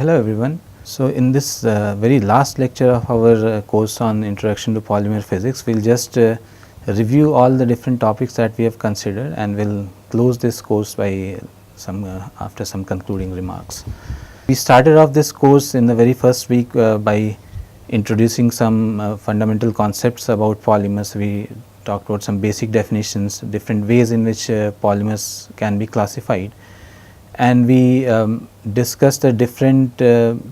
Hello everyone. So in this very last lecture of our course on Introduction to Polymer Physics, we will just review all the different topics that we have considered and we will close this course by after some concluding remarks. We started off this course in the very first week by introducing some fundamental concepts about polymers. We talked about some basic definitions, different ways in which polymers can be classified, and we discussed the different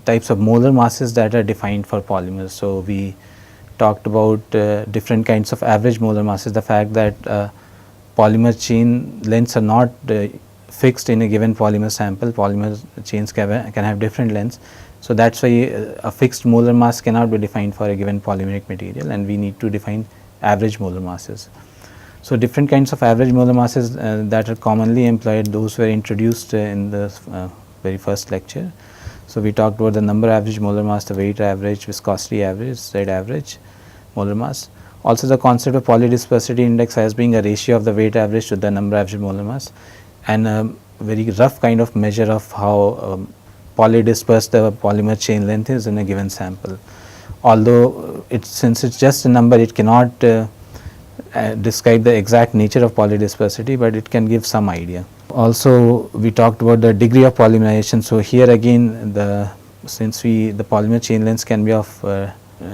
types of molar masses that are defined for polymers. So, we talked about different kinds of average molar masses, the fact that polymer chain lengths are not fixed in a given polymer sample. Polymer chains can have different lengths. So, that is why a fixed molar mass cannot be defined for a given polymeric material, and we need to define average molar masses. So, different kinds of average molar masses that are commonly employed, those were introduced in the very first lecture. So, we talked about the number average molar mass, the weight average, viscosity average, Z average molar mass. Also, the concept of polydispersity index as being a ratio of the weight average to the number average molar mass, and a very rough kind of measure of how polydispersed the polymer chain length is in a given sample. Although since it is just a number, it cannot describe the exact nature of polydispersity, but it can give some idea. Also, we talked about the degree of polymerization. So, here again since the polymer chain lengths can be of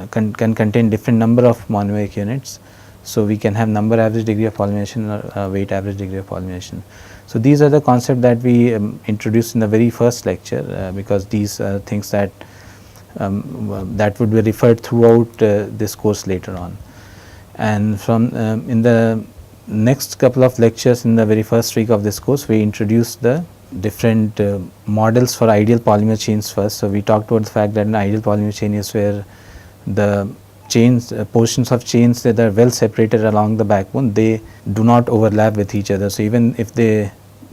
can contain different number of monomeric units. So, we can have number average degree of polymerization or weight average degree of polymerization. So, these are the concepts that we introduced in the very first lecture, because these are things that that would be referred throughout this course later on. And from in the next couple of lectures in the very first week of this course, we introduced the different models for ideal polymer chains first. So, we talked about the fact that an ideal polymer chain is where the chains portions of chains that are well separated along the backbone, they do not overlap with each other. So, even if they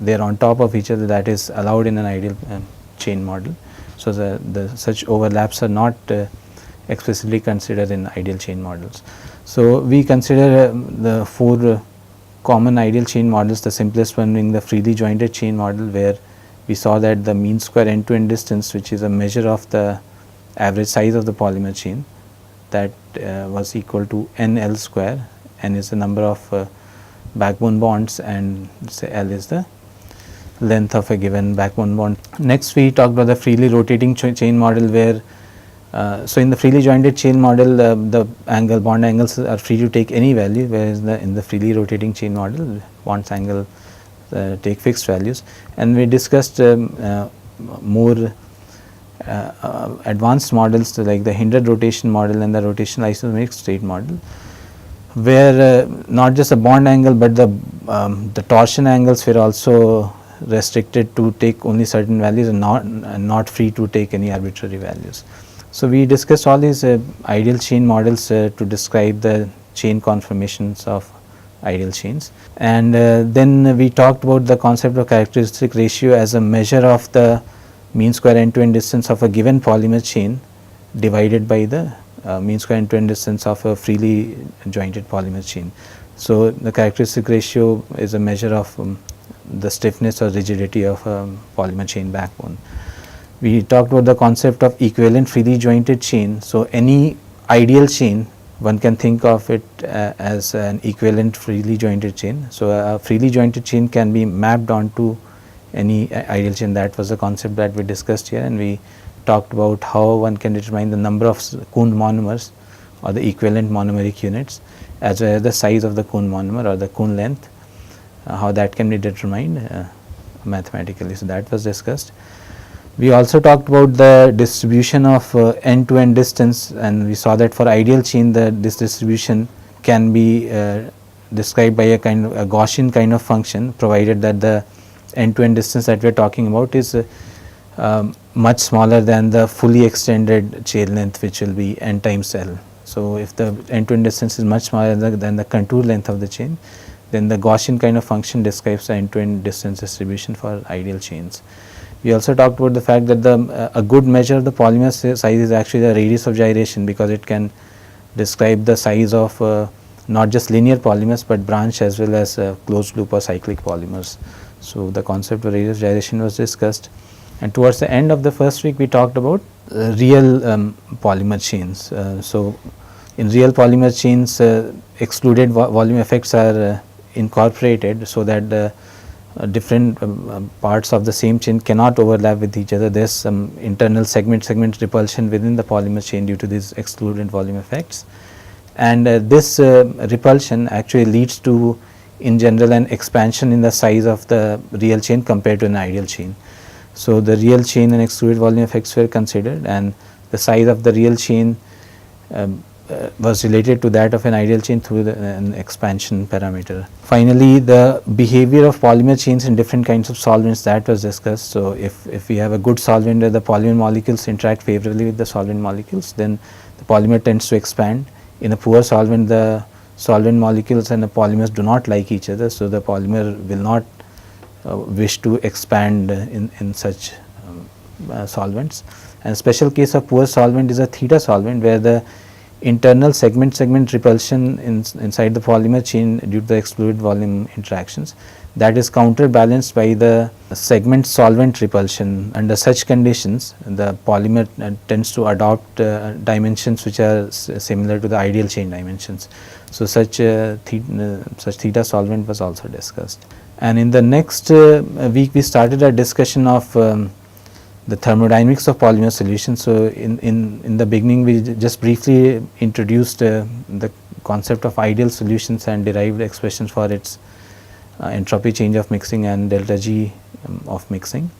are on top of each other, that is allowed in an ideal chain model. So, the such overlaps are not explicitly considered in ideal chain models. So, we consider the four common ideal chain models, the simplest one being the freely jointed chain model, where we saw that the mean square end to end distance, which is a measure of the average size of the polymer chain, that was equal to NL square. N is the number of backbone bonds and say L is the length of a given backbone bond. Next, we talked about the freely rotating chain model, where so in the freely jointed chain model, the bond angles are free to take any value, whereas in the freely rotating chain model, bonds angle take fixed values. And we discussed more advanced models like the hindered rotation model and the rotational isomeric state model, where not just the bond angle, but the torsion angles were also restricted to take only certain values and not free to take any arbitrary values. So, we discussed all these ideal chain models to describe the chain conformations of ideal chains, and then we talked about the concept of characteristic ratio as a measure of the mean square end to end distance of a given polymer chain divided by the mean square end to end distance of a freely jointed polymer chain. So, the characteristic ratio is a measure of the stiffness or rigidity of a polymer chain backbone. We talked about the concept of equivalent freely jointed chain. So, any ideal chain, one can think of it as an equivalent freely jointed chain. So, a freely jointed chain can be mapped onto any ideal chain. That was the concept that we discussed here, and we talked about how one can determine the number of Coon monomers or the equivalent monomeric units, as well as the size of the Coon monomer or the Coon length, how that can be determined mathematically. So, that was discussed. We also talked about the distribution of end to end distance, and we saw that for ideal chain this distribution can be described by a Gaussian kind of function, provided that the end to end distance that we are talking about is much smaller than the fully extended chain length, which will be n times L. So, if the end to end distance is much smaller than the contour length of the chain, then the Gaussian kind of function describes the end to end distance distribution for ideal chains. We also talked about the fact that a good measure of the polymer size is actually the radius of gyration, because it can describe the size of not just linear polymers, but branch as well as closed loop or cyclic polymers. So, the concept of radius of gyration was discussed, And towards the end of the first week we talked about real polymer chains. So, in real polymer chains excluded volume effects are incorporated, so that the different parts of the same chain cannot overlap with each other. There is some internal segment repulsion within the polymer chain due to these excluded volume effects, and this repulsion actually leads to, in general, an expansion in the size of the real chain compared to an ideal chain. So, the real chain and excluded volume effects were considered, and the size of the real chain was related to that of an ideal chain through an expansion parameter. Finally, the behavior of polymer chains in different kinds of solvents, that was discussed. So, if we have a good solvent where the polymer molecules interact favorably with the solvent molecules, then the polymer tends to expand. In a poor solvent, the solvent molecules and the polymers do not like each other, so the polymer will not wish to expand in such solvents. And a special case of poor solvent is a theta solvent, where the internal segment repulsion inside the polymer chain due to the excluded volume interactions, that is counterbalanced by the segment solvent repulsion. Under such conditions, the polymer tends to adopt dimensions which are similar to the ideal chain dimensions. So, such theta solvent was also discussed. And in the next week we started a discussion of the thermodynamics of polymer solutions. So, in the beginning we just briefly introduced the concept of ideal solutions and derived expressions for its entropy change of mixing and delta G of mixing.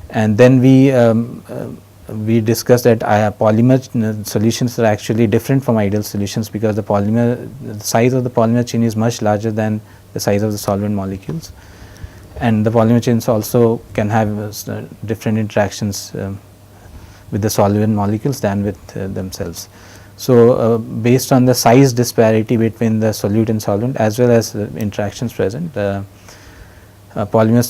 And then we discussed that polymer solutions are actually different from ideal solutions, because the size of the polymer chain is much larger than the size of the solvent molecules, and the polymer chains also can have different interactions with the solvent molecules than with themselves. So, based on the size disparity between the solute and solvent as well as the interactions present, polymer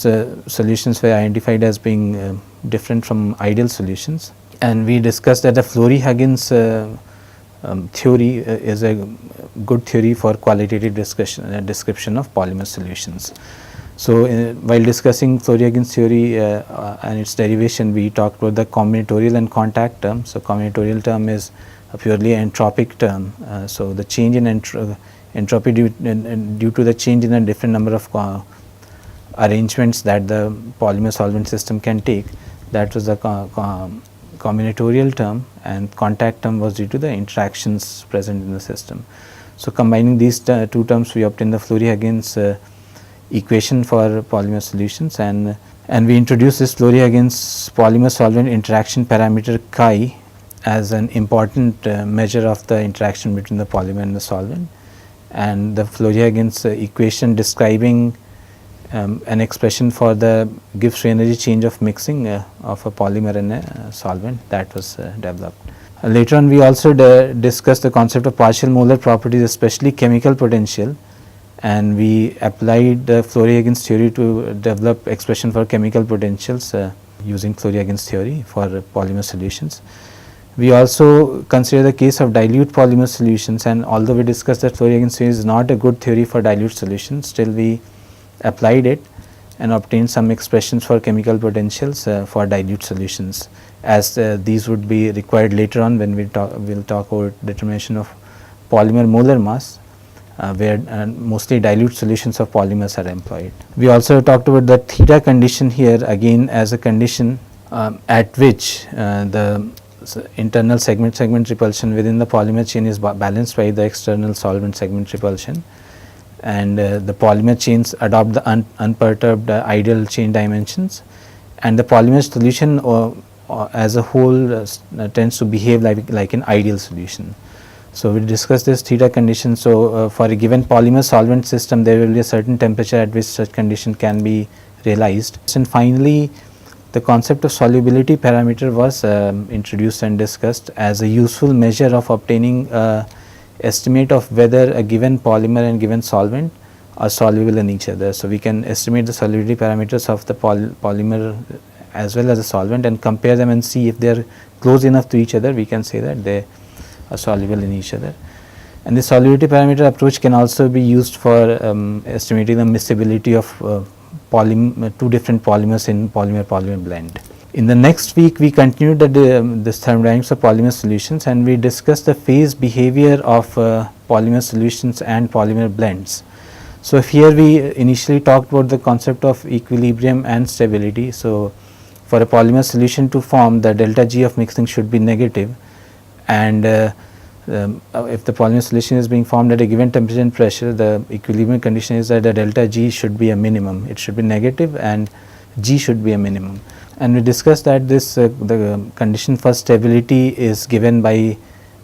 solutions were identified as being different from ideal solutions. And we discussed that the Flory-Huggins theory is a good theory for qualitative description of polymer solutions. So, while discussing Flory-Huggins theory and its derivation, we talked about the combinatorial and contact term. So, combinatorial term is a purely entropic term. So, the change in entropy due to the change in a different number of arrangements that the polymer solvent system can take, that was the combinatorial term, and contact term was due to the interactions present in the system. So, combining these two terms, we obtain the Flory-Huggins equation for polymer solutions, and we introduce this Flory-Huggins polymer solvent interaction parameter chi as an important measure of the interaction between the polymer and the solvent, and the Flory-Huggins equation describing an expression for the Gibbs free energy change of mixing of a polymer and a solvent, that was developed. Later on we also discussed the concept of partial molar properties, especially chemical potential, and we applied the Flory-Huggins theory to develop expression for chemical potentials using Flory-Huggins theory for polymer solutions. We also consider the case of dilute polymer solutions, and although we discussed that Flory-Huggins theory is not a good theory for dilute solutions, still we applied it and obtained some expressions for chemical potentials for dilute solutions, as these would be required later on when we will talk about determination of polymer molar mass, where mostly dilute solutions of polymers are employed. We also talked about the theta condition here, again as a condition at which the internal segment repulsion within the polymer chain is balanced by the external solvent segment repulsion, and the polymer chains adopt the unperturbed ideal chain dimensions, and the polymer solution as a whole tends to behave like an ideal solution. So, we discussed this theta condition. So, for a given polymer solvent system, there will be a certain temperature at which such condition can be realized. And finally, the concept of solubility parameter was introduced and discussed as a useful measure of obtaining estimate of whether a given polymer and given solvent are soluble in each other. So, we can estimate the solubility parameters of the polymer as well as the solvent and compare them and see if they are close enough to each other, we can say that they are soluble in each other. And the solubility parameter approach can also be used for estimating the miscibility of two different polymers in polymer-polymer blend. In the next week, we continued this thermodynamics of polymer solutions, and we discussed the phase behavior of polymer solutions and polymer blends. So, here we initially talked about the concept of equilibrium and stability. So, for a polymer solution to form, the delta G of mixing should be negative, and if the polymer solution is being formed at a given temperature and pressure, the equilibrium condition is that the delta G should be a minimum. It should be negative and G should be a minimum. And we discussed that this the condition for stability is given by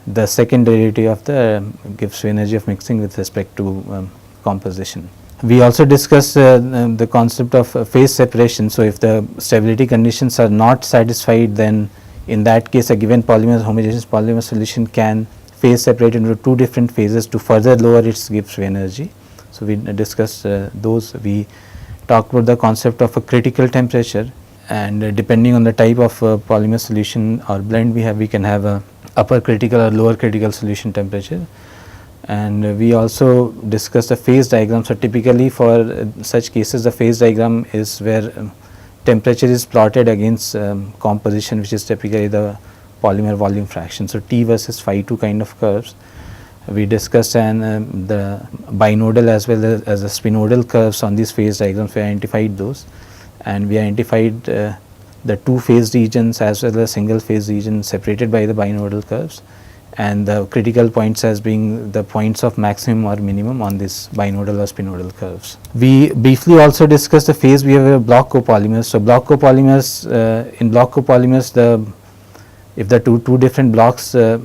the second derivative of the Gibbs free energy of mixing with respect to composition. We also discussed the concept of phase separation. So, if the stability conditions are not satisfied, then in that case a given polymer homogeneous polymer solution can phase separate into two different phases to further lower its Gibbs free energy. So, we discussed those. We talked about the concept of a critical temperature, and depending on the type of polymer solution or blend we have, we can have a upper critical or lower critical solution temperature. And we also discussed the phase diagram. So, typically for such cases the phase diagram is where temperature is plotted against composition, which is typically the polymer volume fraction. So, T versus phi 2 kind of curves. We discussed the binodal as well as the spinodal curves on these phase diagrams. We identified those, and we identified the two phase regions as well as single phase region separated by the binodal curves, and the critical points as being the points of maximum or minimum on this binodal or spinodal curves. We briefly also discussed the phase behavior of block copolymers. So, block copolymers, in block copolymers, if the two different blocks do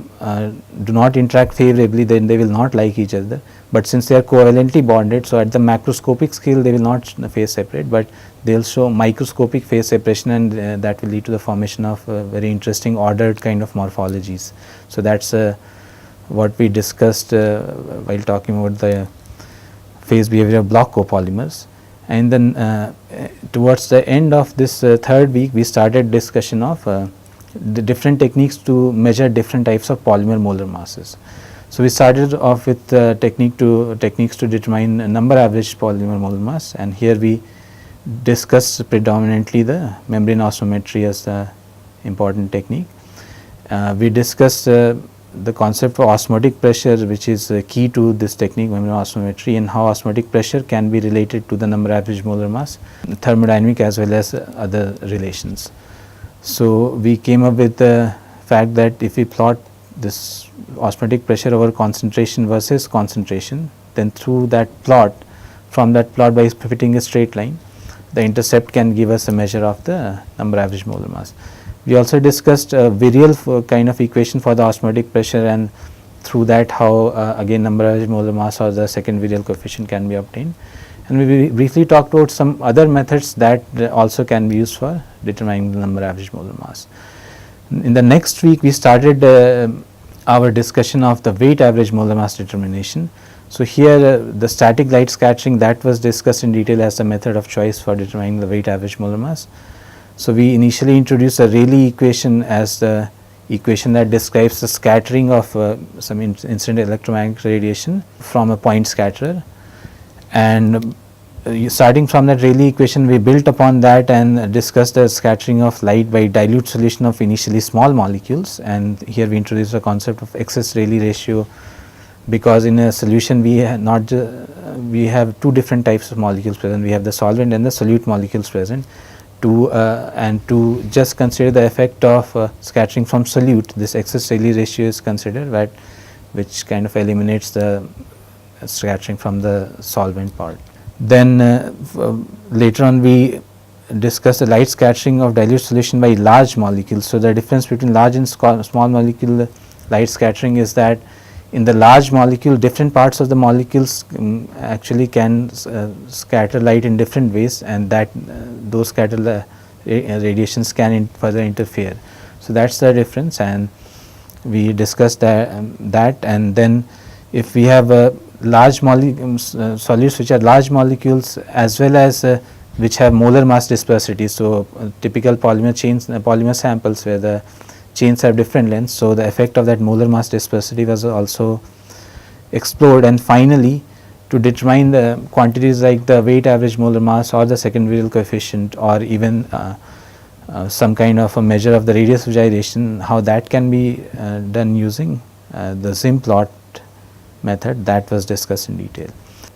not interact favorably, then they will not like each other. But since they are covalently bonded, so at the macroscopic scale they will not phase separate, but they will show microscopic phase separation, and that will lead to the formation of very interesting ordered kind of morphologies. So, that is what we discussed while talking about the phase behavior of block copolymers. And then towards the end of this third week, we started discussion of the different techniques to measure different types of polymer molar masses. So, we started off with techniques to determine a number average polymer molar mass, and here we discussed predominantly the membrane osmometry as the important technique. We discussed the concept of osmotic pressure, which is key to this technique, membrane osmometry, and how osmotic pressure can be related to the number average molar mass, thermodynamic as well as other relations. So, we came up with the fact that if we plot this osmotic pressure over concentration versus concentration, then through that plot, from that plot by fitting a straight line, the intercept can give us a measure of the number average molar mass. We also discussed a virial kind of equation for the osmotic pressure, and through that how again number average molar mass or the second virial coefficient can be obtained. And we briefly talked about some other methods that also can be used for determining the number average molar mass. In the next week, we started our discussion of the weight average molar mass determination. So, here the static light scattering, that was discussed in detail as the method of choice for determining the weight average molar mass. So, we initially introduced the Rayleigh equation as the equation that describes the scattering of some incident electromagnetic radiation from a point scatterer, and starting from that Rayleigh equation, we built upon that and discussed the scattering of light by dilute solution of initially small molecules. And here we introduced the concept of excess Rayleigh ratio, because in a solution we have two different types of molecules present. We have the solvent and the solute molecules present. And to just consider the effect of scattering from solute, this excess Rayleigh ratio is considered, which kind of eliminates the scattering from the solvent part. Then later on we discussed the light scattering of dilute solution by large molecules. So, the difference between large and small molecule light scattering is that in the large molecule, different parts of the molecules actually can scatter light in different ways, and that those scattered radiations can further interfere. So, that is the difference, and we discussed that. And then if we have large solutes which are large molecules as well as which have molar mass dispersity. So, typical polymer chains, polymer samples where the chains have different lengths. So, the effect of that molar mass dispersity was also explored, and finally to determine the quantities like the weight average molar mass or the second virial coefficient, or even some kind of a measure of the radius of gyration, how that can be done using the Zim plot method, that was discussed in detail.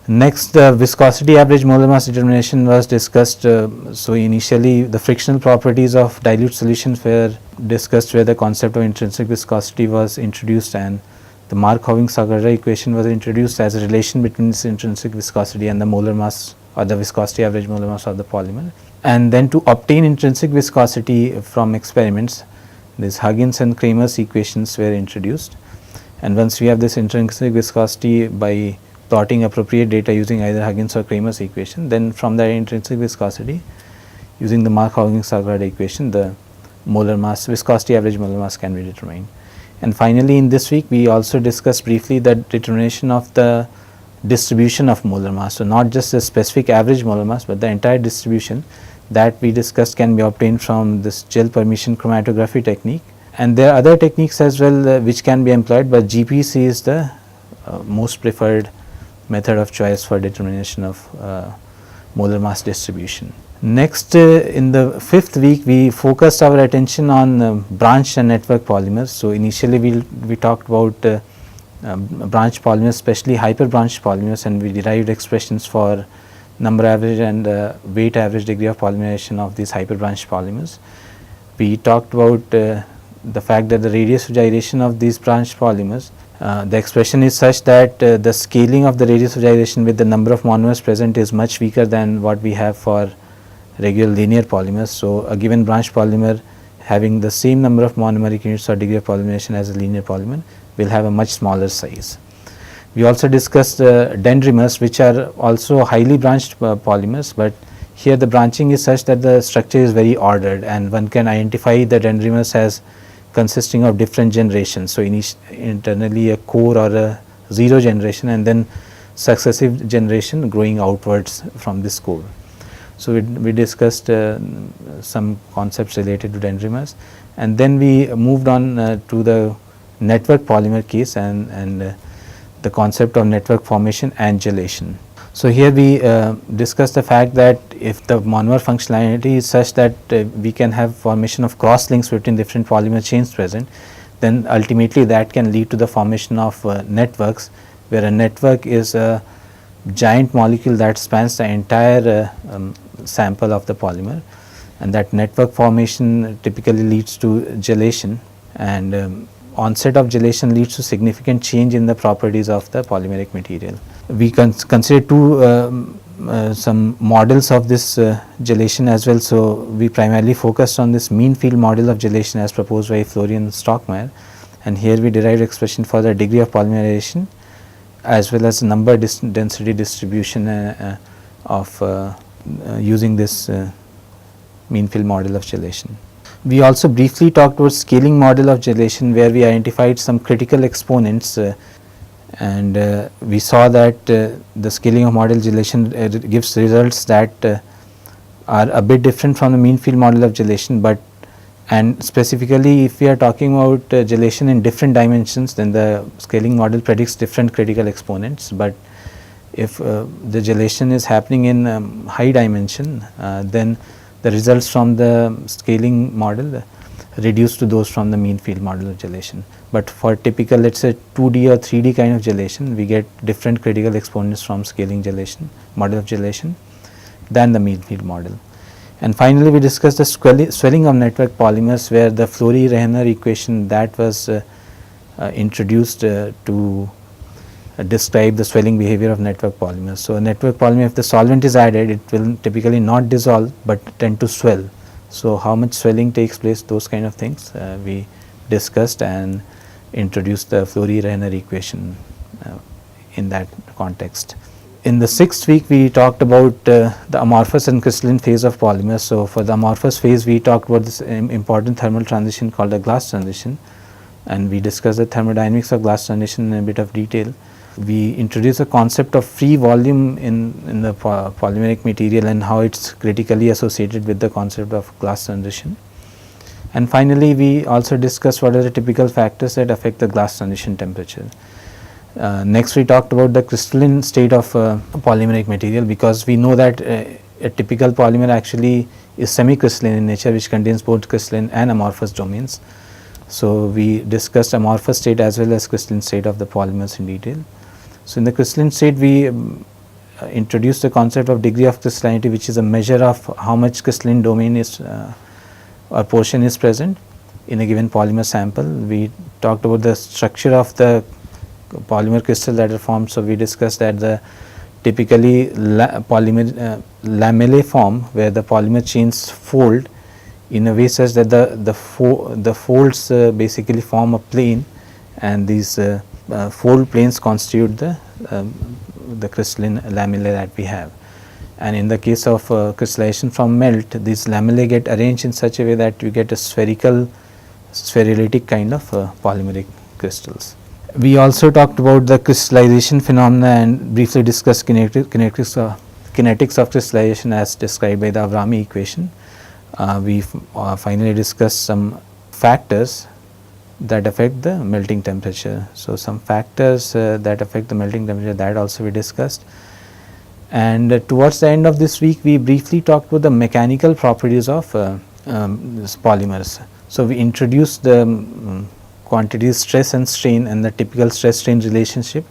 Next, the viscosity average molar mass determination was discussed. So, initially the frictional properties of dilute solutions were discussed, where the concept of intrinsic viscosity was introduced, and the Mark-Hoving-Sagrada equation was introduced as a relation between this intrinsic viscosity and the molar mass or the viscosity average molar mass of the polymer. And then to obtain intrinsic viscosity from experiments, these Huggins and Kramer's equations were introduced. And once we have this intrinsic viscosity by plotting appropriate data using either Huggins or Kramer's equation, then from that intrinsic viscosity using the Mark-Hoving-Sagrada equation, the molar mass, viscosity average molar mass can be determined. And finally, in this week we also discussed briefly the determination of the distribution of molar mass. So, not just the specific average molar mass, but the entire distribution that we discussed can be obtained from this gel permeation chromatography technique. And there are other techniques as well which can be employed, but GPC is the most preferred method of choice for determination of molar mass distribution. Next, in the fifth week we focused our attention on branched and network polymers. So, initially we talked about branched polymers, especially hyper branched polymers, and we derived expressions for number average and weight average degree of polymerization of these hyper branched polymers. We talked about the fact that the radius of gyration of these branched polymers, the expression is such that the scaling of the radius of gyration with the number of monomers present is much weaker than what we have for regular linear polymers. So, a given branched polymer having the same number of monomeric units or degree of polymerization as a linear polymer will have a much smaller size. We also discussed dendrimers, which are also highly branched polymers, but here the branching is such that the structure is very ordered, and one can identify the dendrimers as consisting of different generations. So, internally a core or a 0 generation, and then successive generation growing outwards from this core. So, we discussed some concepts related to dendrimers, and then we moved on to the network polymer case and the concept of network formation and gelation. So, here we discussed the fact that if the monomer functionality is such that we can have formation of cross links between different polymer chains present, then ultimately that can lead to the formation of networks, where a network is a giant molecule that spans the entire sample of the polymer, and that network formation typically leads to gelation, and onset of gelation leads to significant change in the properties of the polymeric material. We consider some models of this gelation as well. So, we primarily focused on this mean field model of gelation as proposed by Florian Stockmeyer, and here we derived expression for the degree of polymerization as well as the number density distribution of using this mean field model of gelation. We also briefly talked about scaling model of gelation, where we identified some critical exponents, and we saw that the scaling of model gelation gives results that are a bit different from the mean field model of gelation, but and specifically if we are talking about gelation in different dimensions, then the scaling model predicts different critical exponents. But if the gelation is happening in high dimension, then the results from the scaling model reduce to those from the mean field model of gelation. But for typical, let us say 2D or 3D kind of gelation, we get different critical exponents from scaling gelation model of gelation than the mean field model. And finally, we discussed the swelling of network polymers, where the Flory-Rehner equation that was introduced to describe the swelling behavior of network polymers. So, a network polymer, if the solvent is added, it will typically not dissolve, but tend to swell. So, how much swelling takes place, those kind of things we discussed and introduced the Flory-Rehner equation in that context. In the sixth week, we talked about the amorphous and crystalline phase of polymers. So, for the amorphous phase, we talked about this important thermal transition called the glass transition, and we discussed the thermodynamics of glass transition in a bit of detail. We introduced a concept of free volume in the polymeric material and how it is critically associated with the concept of glass transition. And finally, we also discussed what are the typical factors that affect the glass transition temperature. Next, we talked about the crystalline state of polymeric material, because we know that a typical polymer actually is semi-crystalline in nature, which contains both crystalline and amorphous domains. So, we discussed amorphous state as well as crystalline state of the polymers in detail. So, in the crystalline state, we introduced the concept of degree of crystallinity, which is a measure of how much crystalline domain is or portion is present in a given polymer sample. We talked about the structure of the polymer crystal that are formed. So, we discussed that the typically polymer lamellae form, where the polymer chains fold in a way such that the folds basically form a plane, and these fold planes constitute the crystalline lamellae that we have. And in the case of crystallization from melt, these lamellae get arranged in such a way that you get a spherulitic kind of polymeric crystals. We also talked about the crystallization phenomena and briefly discussed kinetics of crystallization as described by the Avrami equation. We finally discussed some factors that affect the melting temperature. So, some factors that affect the melting temperature, that also we discussed. And towards the end of this week, we briefly talked about the mechanical properties of polymers. So, we introduced the quantities stress and strain and the typical stress strain relationship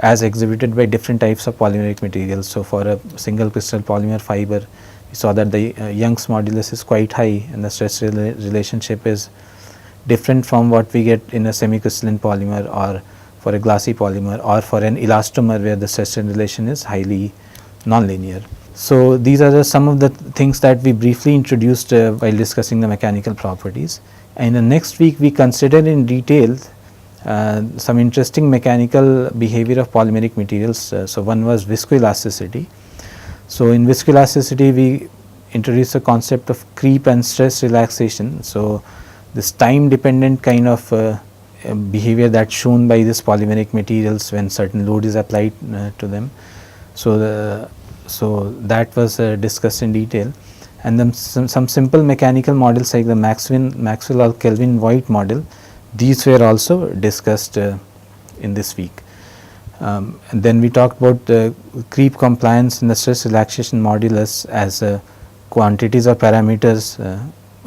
as exhibited by different types of polymeric materials. So, for a single crystal polymer fiber, we saw that the Young's modulus is quite high and the stress relationship is different from what we get in a semi-crystalline polymer or for a glassy polymer or for an elastomer, where the stress strain relation is highly nonlinear. So, these are some of the things that we briefly introduced while discussing the mechanical properties. And in the next week, we consider in detail some interesting mechanical behavior of polymeric materials. So, one was viscoelasticity. So, in viscoelasticity, we introduced the concept of creep and stress relaxation. So, this time dependent kind of behavior that's shown by these polymeric materials when certain load is applied to them. So, that was discussed in detail, and then some simple mechanical models like the Maxwell or Kelvin-Voigt model, these were also discussed in this week. And then we talked about the creep compliance and the stress relaxation modulus as quantities or parameters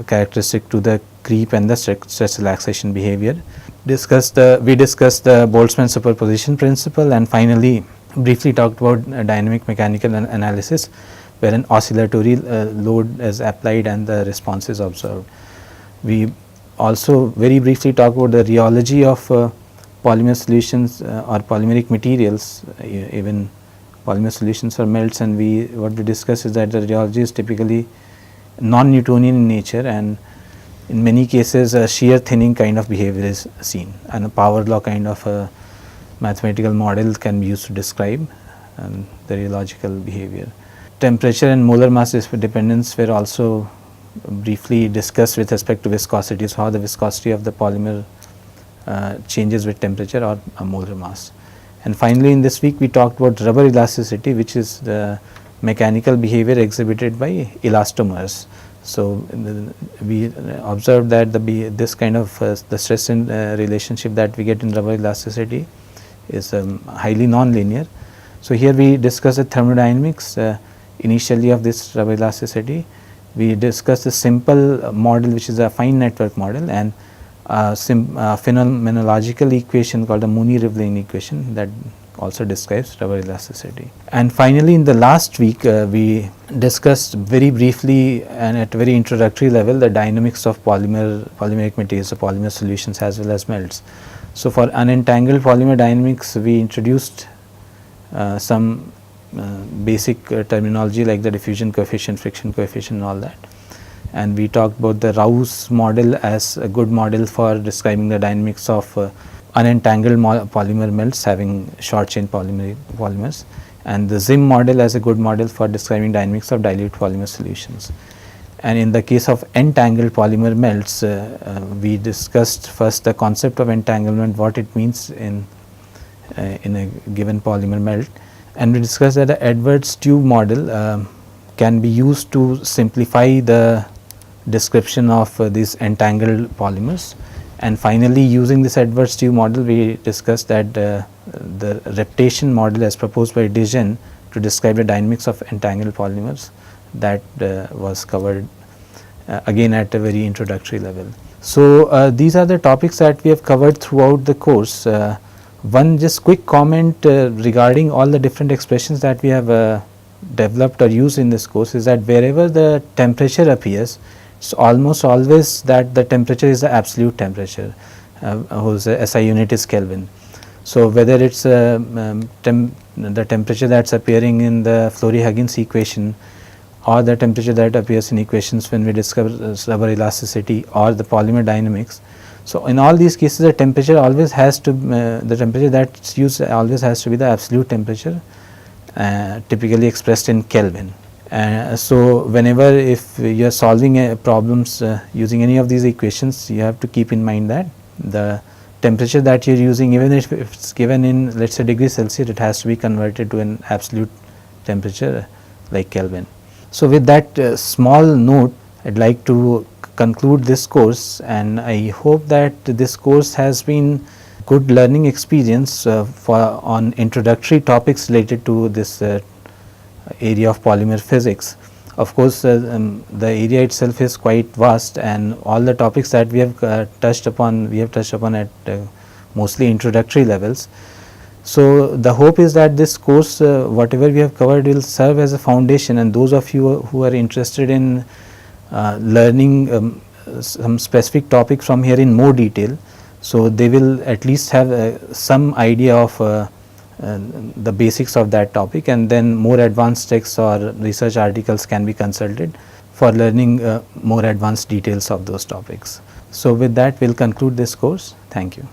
characteristic to the creep and the stress relaxation behavior. We discussed the Boltzmann superposition principle, and finally briefly talked about dynamic mechanical analysis, where an oscillatory load is applied and the response is observed. We also very briefly talked about the rheology of polymer solutions or polymeric materials, even polymer solutions or melts, and what we discussed is that the rheology is typically non-Newtonian in nature, and in many cases a shear thinning kind of behavior is seen, and a power law kind of a mathematical model can be used to describe the rheological behavior. Temperature and molar mass dependence were also briefly discussed with respect to viscosity. So, how the viscosity of the polymer changes with temperature or molar mass. And finally, in this week we talked about rubber elasticity, which is the mechanical behavior exhibited by elastomers. So, we observed that this kind of the stress and relationship that we get in rubber elasticity is highly nonlinear. So, here we discuss the thermodynamics initially of this rubber elasticity. We discussed a simple model, which is a fine network model, and phenomenological equation called the Mooney-Rivlin equation that also describes rubber elasticity. And finally, in the last week we discussed very briefly and at a very introductory level the dynamics of polymeric materials, so polymer solutions as well as melts. So, for unentangled polymer dynamics, we introduced some basic terminology like the diffusion coefficient, friction coefficient and all that. And we talked about the Rouse model as a good model for describing the dynamics of unentangled polymer melts having short chain polymers, and the Zim model as a good model for describing dynamics of dilute polymer solutions. And in the case of entangled polymer melts, we discussed first the concept of entanglement, what it means in a given polymer melt, and we discussed that the Edwards tube model can be used to simplify the description of these entangled polymers. And finally, using this Edwards tube model, we discussed that the reptation model as proposed by Dijen to describe the dynamics of entangled polymers, that was covered again at a very introductory level. So, these are the topics that we have covered throughout the course. One just quick comment regarding all the different expressions that we have developed or used in this course is that wherever the temperature appears, it's almost always that the temperature is the absolute temperature, whose SI unit is Kelvin. So, whether it is the temperature that is appearing in the Flory-Huggins equation, or the temperature that appears in equations when we discuss rubber elasticity or the polymer dynamics. So, in all these cases the temperature always has to the temperature that is used always has to be the absolute temperature, typically expressed in Kelvin. So, whenever if you are solving problems using any of these equations, you have to keep in mind that the temperature that you are using, even if it is given in let us say degree Celsius, it has to be converted to an absolute temperature like Kelvin. So, with that small note, I would like to conclude this course, and I hope that this course has been good learning experience on introductory topics related to this area of polymer physics. Of course, the area itself is quite vast, and all the topics that we have touched upon at mostly introductory levels. So, the hope is that this course whatever we have covered will serve as a foundation, and those of you who are interested in learning some specific topic from here in more detail, so they will at least have some idea of the basics of that topic, and then more advanced texts or research articles can be consulted for learning more advanced details of those topics. So, with that we will conclude this course. Thank you.